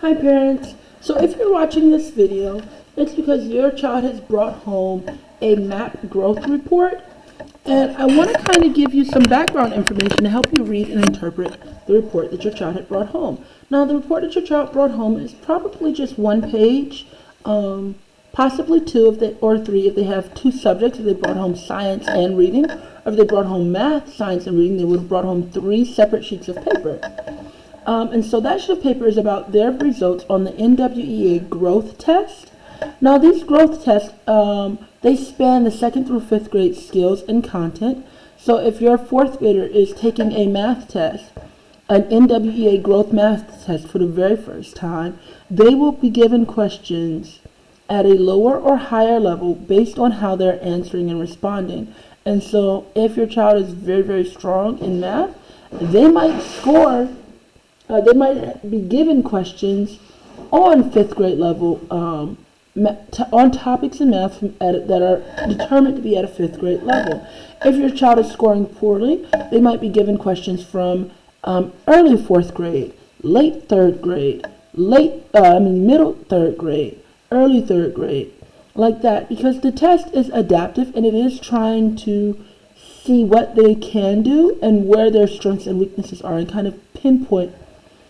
Hi parents. So if you're watching this video, it's because your child has brought home a MAP growth report, and I want to kind of give you some background information to help you read and interpret the report that your child had brought home. Now the report that your child brought home is probably just one page, possibly two or three if they have two subjects. If they brought home science and reading, or if they brought home math, science, and reading, they would have brought home three separate sheets of paper. And so that sheet of paper is about their results on the NWEA growth test. Now these growth tests, they span the 2nd through 5th grade skills and content. So if your 4th grader is taking a math test, an NWEA growth math test for the very first time, they will be given questions at a lower or higher level based on how they're answering and responding. And so if your child is very, very strong in math, they might score. They might be given questions on 5th grade level on topics in math that are determined to be at a 5th grade level. If your child is scoring poorly, they might be given questions from early 4th grade, late 3rd grade, middle 3rd grade, early 3rd grade, like that, because the test is adaptive and it is trying to see what they can do and where their strengths and weaknesses are and kind of pinpoint,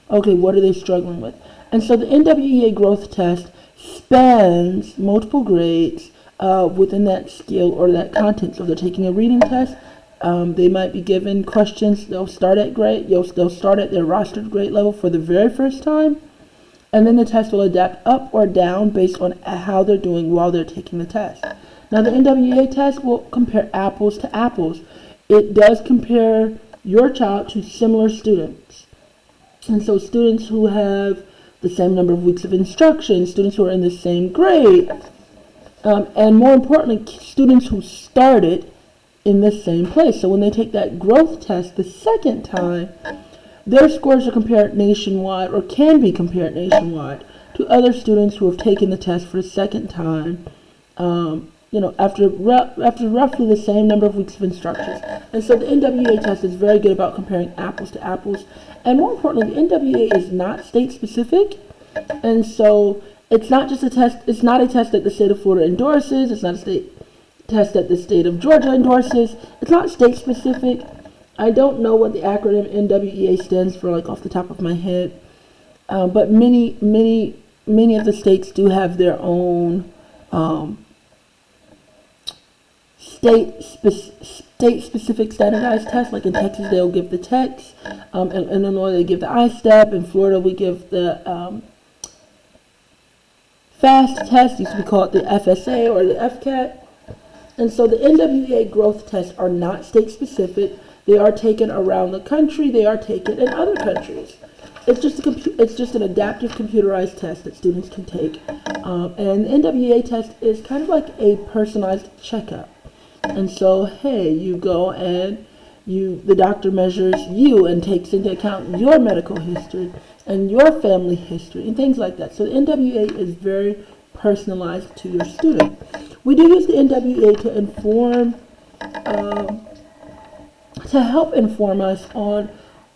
okay, what are they struggling with? And so the NWEA growth test spans multiple grades within that skill or that content. So if they're taking a reading test, they might be given questions. They'll start at their rostered grade level for the very first time, and then the test will adapt up or down based on how they're doing while they're taking the test. Now the NWEA test will compare apples to apples. It does compare your child to similar students. And so students who have the same number of weeks of instruction, students who are in the same grade, and more importantly, students who started in the same place. So when they take that growth test the second time, their scores are compared nationwide, or can be compared nationwide, to other students who have taken the test for the second time, after roughly the same number of weeks of instructions. And so the NWEA test is very good about comparing apples to apples. And more importantly, the NWEA is not state specific. And so it's not just a test, it's not a test that the state of Florida endorses, it's not a state test that the state of Georgia endorses, it's not state specific. I don't know what the acronym NWEA stands for, like off the top of my head. But many of the states do have their own state-specific standardized tests. Like in Texas, they'll give the TEX. In Illinois, they give the I-STEP. In Florida, we give the FAST test. Used to be called the FSA or the FCAT. And so the NWEA growth tests are not state-specific. They are taken around the country. They are taken in other countries. It's just an adaptive computerized test that students can take. And the NWEA test is kind of like a personalized checkup. And so, hey, you go and the doctor measures you and takes into account your medical history and your family history and things like that. So the NWEA is very personalized to your student. We do use the NWEA to help inform us on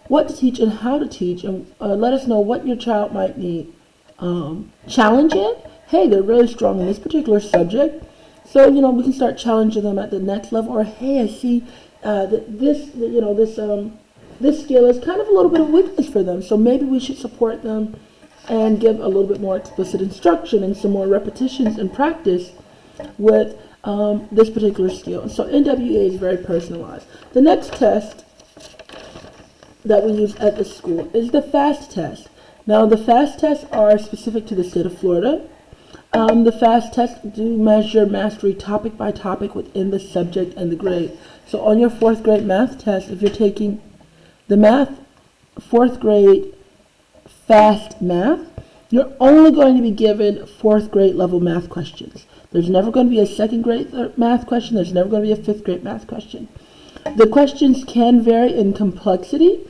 what to teach and how to teach, and let us know what your child might need challenge in. Hey, they're really strong in this particular subject. So, we can start challenging them at the next level. Or, hey, I see that this skill is kind of a little bit of weakness for them. So maybe we should support them and give a little bit more explicit instruction and some more repetitions and practice with this particular skill. So NWEA is very personalized. The next test that we use at the school is the FAST test. Now, the FAST tests are specific to the state of Florida. The FAST tests do measure mastery topic by topic within the subject and the grade. So on your 4th grade math test, if you're taking the 4th grade FAST math, you're only going to be given 4th grade level math questions. There's never going to be a 2nd grade math question. There's never going to be a 5th grade math question. The questions can vary in complexity,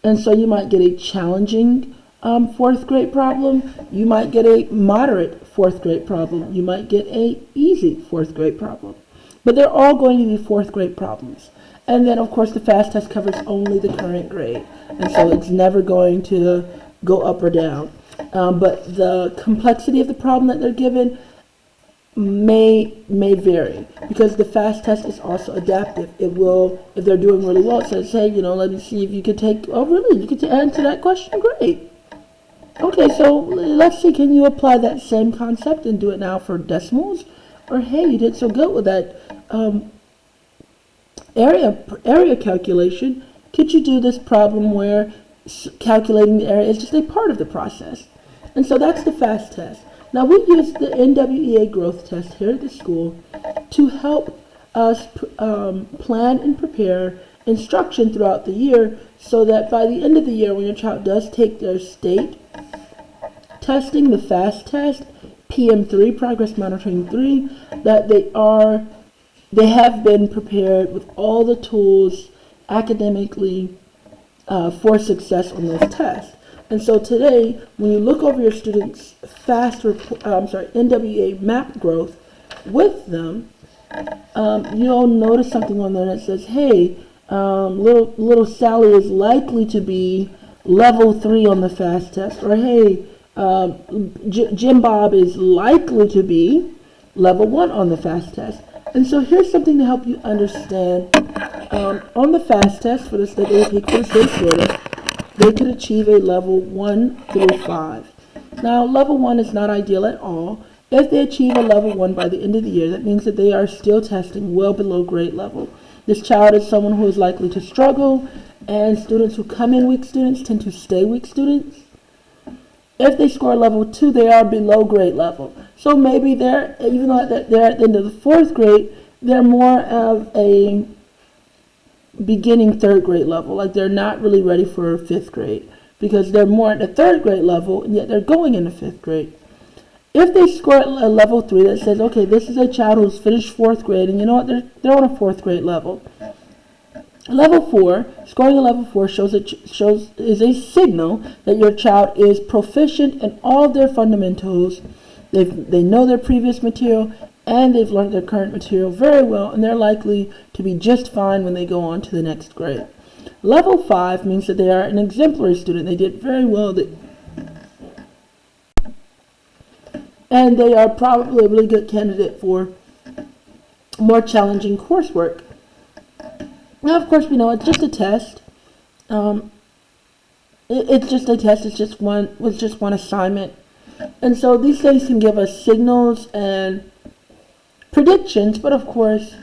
and so you might get a challenging 4th grade problem. You might get a moderate 4th grade problem. You might get a easy 4th grade problem. But they're all going to be 4th grade problems. And then, of course, the FAST test covers only the current grade. And so it's never going to go up or down. but the complexity of the problem that they're given may vary, because the FAST test is also adaptive. It will, if they're doing really well, it says, hey, let me see if you could take, oh really, you could answer that question, great. Okay, so let's see, can you apply that same concept and do it now for decimals? Or hey, you did so good with that area calculation. Could you do this problem where calculating the area is just a part of the process? And so that's the FAST test. Now we use the NWEA growth test here at the school to help us plan and prepare instruction throughout the year, so that by the end of the year, when your child does take their state testing, the FAST test, PM3, Progress Monitoring 3, that they have been prepared with all the tools academically for success on those tests. And so today, when you look over your students' NWEA map growth with them, you'll notice something on there that says, hey, little Sally is likely to be level 3 on the FAST test, or hey, Jim Bob is likely to be level 1 on the FAST test. And so here's something to help you understand. On the FAST test for the state they take for the state of Florida, they could achieve a level 1 through 5. Now, level 1 is not ideal at all. If they achieve a level 1 by the end of the year, that means that they are still testing well below grade level. This child is someone who is likely to struggle, and students who come in weak students tend to stay weak students. If they score level 2, they are below grade level. So maybe even though they're at the end of the 4th grade, they're more of a beginning 3rd grade level. Like they're not really ready for 5th grade, because they're more at the 3rd grade level, and yet they're going into 5th grade. If they score a level 3 that says, okay, this is a child who's finished 4th grade, and you know what, they're on a 4th grade level. Level 4, scoring a level 4 is a signal that your child is proficient in all of their fundamentals. They know their previous material, and they've learned their current material very well, and they're likely to be just fine when they go on to the next grade. Level 5 means that they are an exemplary student. They did very well, and they are probably a really good candidate for more challenging coursework. Now, of course, we know it's just a test. It's just a test. It's just one assignment. And so these things can give us signals and predictions, but of course,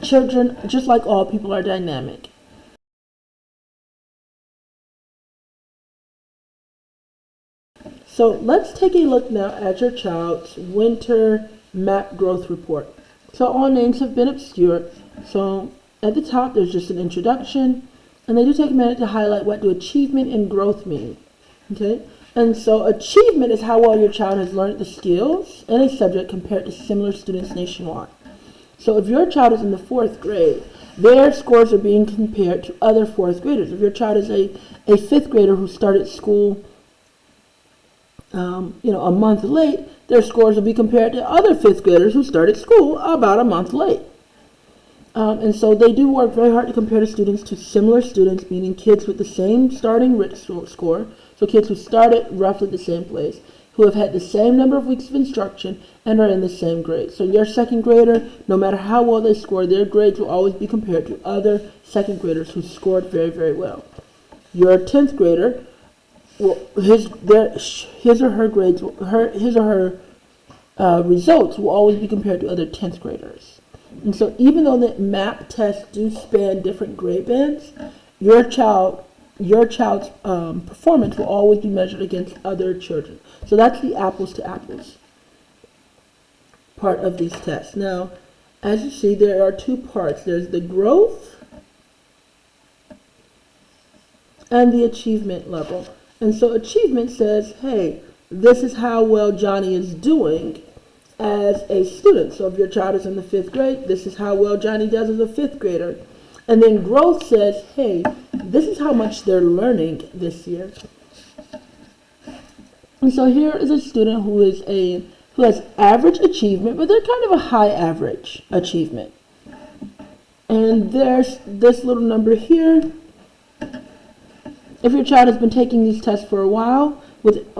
children, just like all people, are dynamic. So let's take a look now at your child's winter map growth report. So all names have been obscured. So at the top, there's just an introduction, and they do take a minute to highlight what do achievement and growth mean. Okay, and so achievement is how well your child has learned the skills in a subject compared to similar students nationwide. So if your child is in the 4th grade, their scores are being compared to other 4th graders. If your child is a 5th grader who started school a month late, their scores will be compared to other 5th graders who started school about a month late. And so they do work very hard to compare the students to similar students, meaning kids with the same starting RIT score, so kids who started roughly the same place, who have had the same number of weeks of instruction and are in the same grade. So your 2nd grader, no matter how well they score, their grades will always be compared to other 2nd graders who scored very, very well. Your 10th grader, his or her grades, results will always be compared to other 10th graders. And so even though the MAP tests do span different grade bands, your child's performance will always be measured against other children. So that's the apples to apples part of these tests. Now, as you see, there are 2 parts. There's the growth and the achievement level. And so achievement says, hey, this is how well Johnny is doing as a student. So if your child is in the 5th grade, this is how well Johnny does as a 5th grader. And then growth says, hey, this is how much they're learning this year. And so here is a student who has average achievement, but they're kind of a high average achievement. And there's this little number here. If your child has been taking these tests for a while, with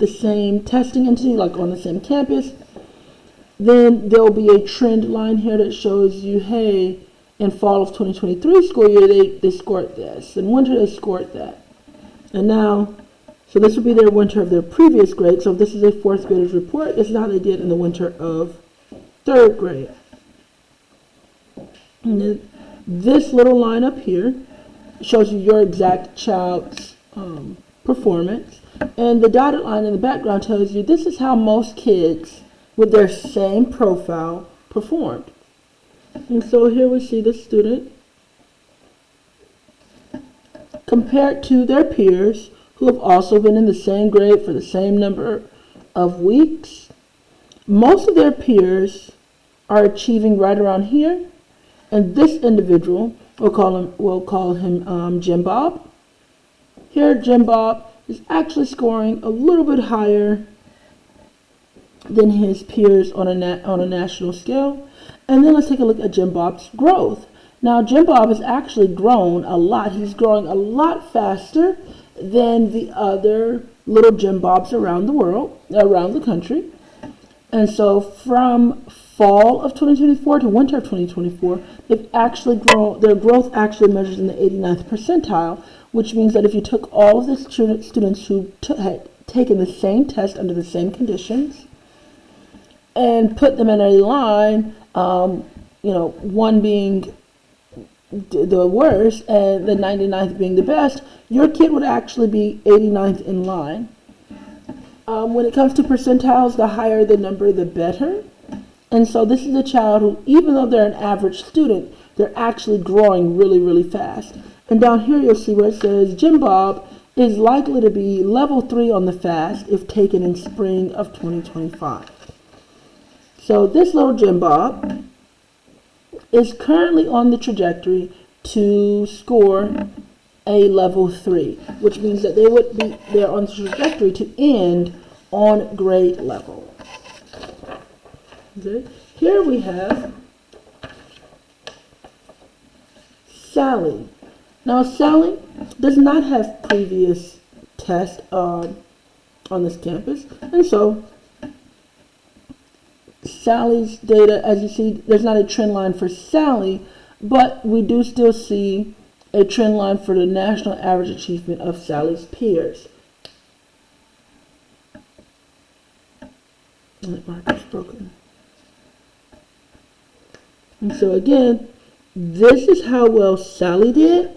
the same testing entity, like on the same campus, then there'll be a trend line here that shows you, hey, in fall of 2023 school year, they scored this. In winter, they scored that. And now, so this would be their winter of their previous grade. So if this is a fourth grader's report, this is how they did in the winter of third grade. And then this little line up here shows you your exact child's performance. And the dotted line in the background tells you this is how most kids with their same profile performed. And so here we see the student compared to their peers who have also been in the same grade for the same number of weeks. Most of their peers are achieving right around here, and this individual, we'll call him Jim Bob. Here, Jim Bob is actually scoring a little bit higher than his peers on a national scale. And then let's take a look at Jim Bob's growth. Now, Jim Bob has actually grown a lot. He's growing a lot faster than the other little Jim Bobs around the country. And so from fall of 2024 to winter of 2024, they've actually grown, their growth actually measures in the 89th percentile, which means that if you took all of the students who had taken the same test under the same conditions and put them in a line, one being the worst and the 99th being the best, your kid would actually be 89th in line. When it comes to percentiles, the higher the number, the better. And so this is a child who, even though they're an average student, they're actually growing really, really fast. And down here you'll see where it says Jim Bob is likely to be level 3 on the FAST if taken in spring of 2025. So this little Jim Bob is currently on the trajectory to score a level 3, which means that they're on the trajectory to end on grade level. Okay. Here we have Sally. Now Sally does not have previous tests on this campus, and so Sally's data, as you see, there's not a trend line for Sally, but we do still see a trend line for the national average achievement of Sally's peers. That marker's broken. And so again, this is how well Sally did.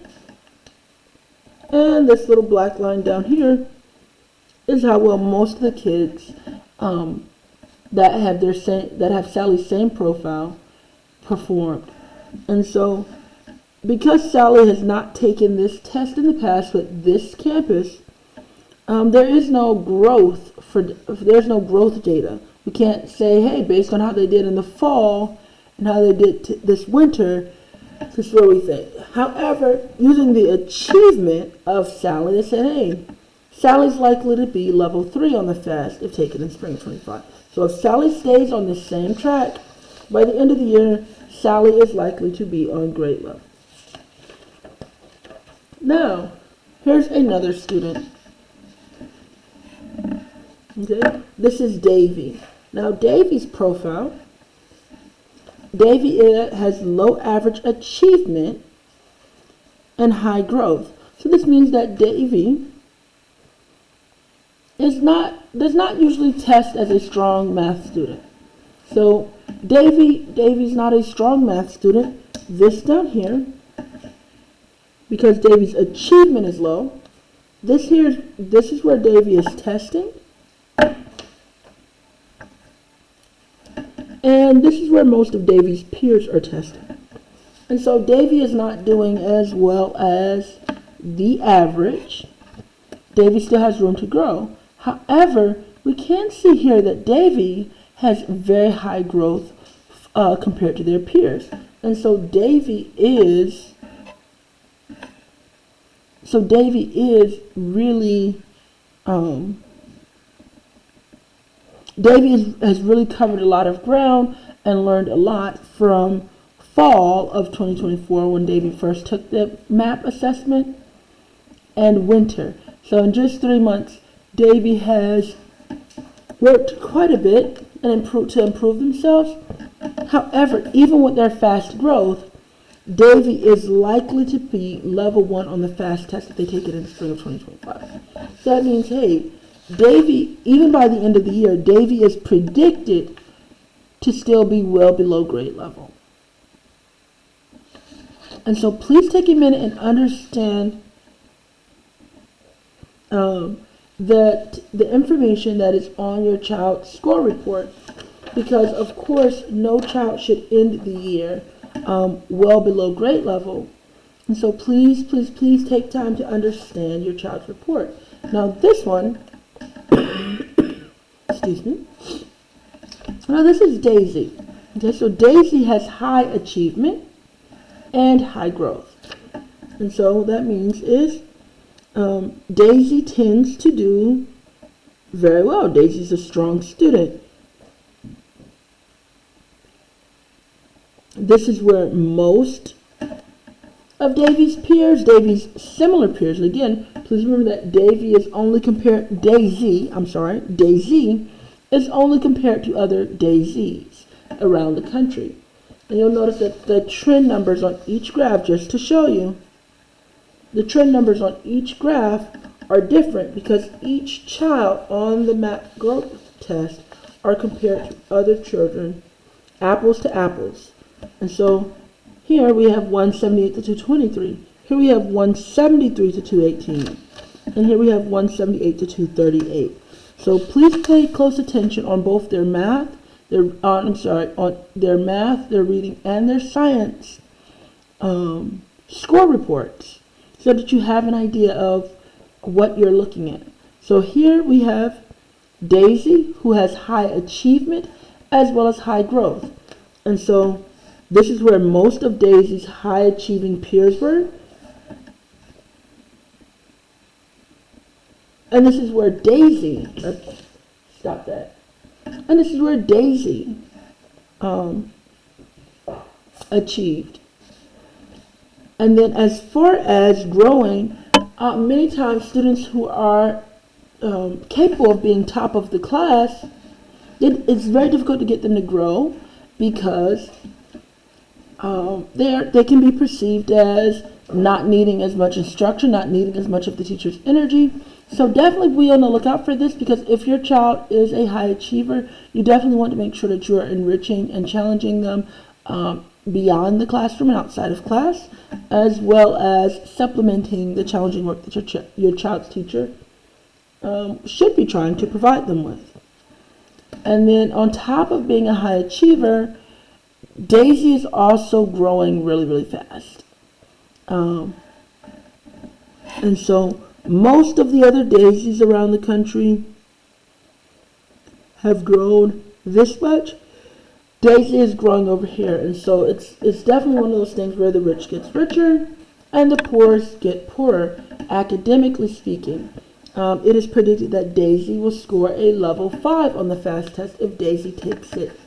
And this little black line down here is how well most of the kids that have Sally's same profile performed. And so because Sally has not taken this test in the past with this campus, there is no growth there's no growth data. We can't say, hey, based on how they did in the fall and how they did this winter, this is where we think. However, using the achievement of Sally, they said, hey, Sally's likely to be level 3 on the FAST if taken in spring 25. So if Sally stays on the same track, by the end of the year, Sally is likely to be on grade level. Now, here's another student. Okay, this is Davy. Now, Davy's profile, Davy has low average achievement and high growth. So this means that Davy does not usually test as a strong math student. So Davy's not a strong math student. This down here, because Davy's achievement is low, this is where Davy is testing. And this is where most of Davy's peers are testing. And so Davy is not doing as well as the average. Davy still has room to grow. However, we can see here that Davy has very high growth compared to their peers. And so Davy is really Davy has really covered a lot of ground and learned a lot from fall of 2024 when Davy first took the MAP assessment and winter. So in just 3 months, Davy has worked quite a bit and to improve themselves. However, even with their fast growth, Davy is likely to be level 1 on the FAST test if they take it in the spring of 2025. So that means, hey, Davy, even by the end of the year, Davy is predicted to still be well below grade level. And so please take a minute and understand that the information that is on your child's score report, because of course no child should end the year well below grade level. And so please take time to understand your child's report. Now this one, excuse me. Now this is Daisy. Okay, so Daisy has high achievement and high growth. And so that means is Daisy tends to do very well. Daisy's a strong student. This is where most of Davy's similar peers, and again, please remember that Daisy is only compared to other Daisies around the country. And you'll notice that the trend numbers on each graph, just to show you, the trend numbers on each graph are different because each child on the MAP growth test are compared to other children, apples to apples. And so here we have 178 to 223. Here we have 173 to 218. And here we have 178 to 238. So please pay close attention on both their math, on their math, their reading, and their science score reports, so that you have an idea of what you're looking at. So here we have Daisy, who has high achievement as well as high growth. And so this is where most of Daisy's high achieving peers were. And this is where Daisy, stop that. And this is where Daisy achieved. And then as far as growing, many times students who are capable of being top of the class, it's very difficult to get them to grow because they can be perceived as not needing as much instruction, not needing as much of the teacher's energy. So definitely be on the lookout for this, because if your child is a high achiever, you definitely want to make sure that you are enriching and challenging them beyond the classroom and outside of class, as well as supplementing the challenging work that your child's teacher should be trying to provide them with. And then on top of being a high achiever, Daisy is also growing really, really fast. And so most of the other Daisies around the country have grown this much. Daisy is growing over here, and so it's definitely one of those things where the rich gets richer and the poorest get poorer, academically speaking. It is predicted that Daisy will score a level 5 on the FAST test if Daisy takes it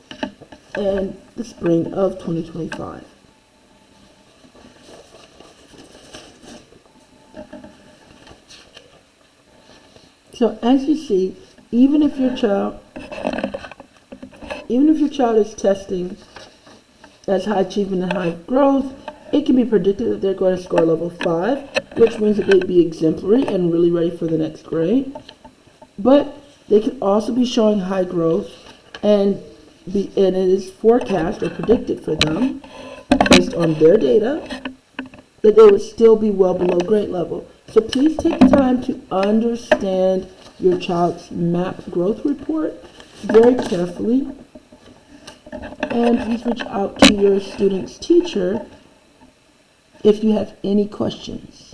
in the spring of 2025. So as you see, even if your child is testing as high achievement and high growth, it can be predicted that they're going to score level 5, which means that they'd be exemplary and really ready for the next grade. But they could also be showing high growth, and it is forecast or predicted for them, based on their data, that they would still be well below grade level. So please take time to understand your child's MAP growth report very carefully, and please reach out to your student's teacher if you have any questions.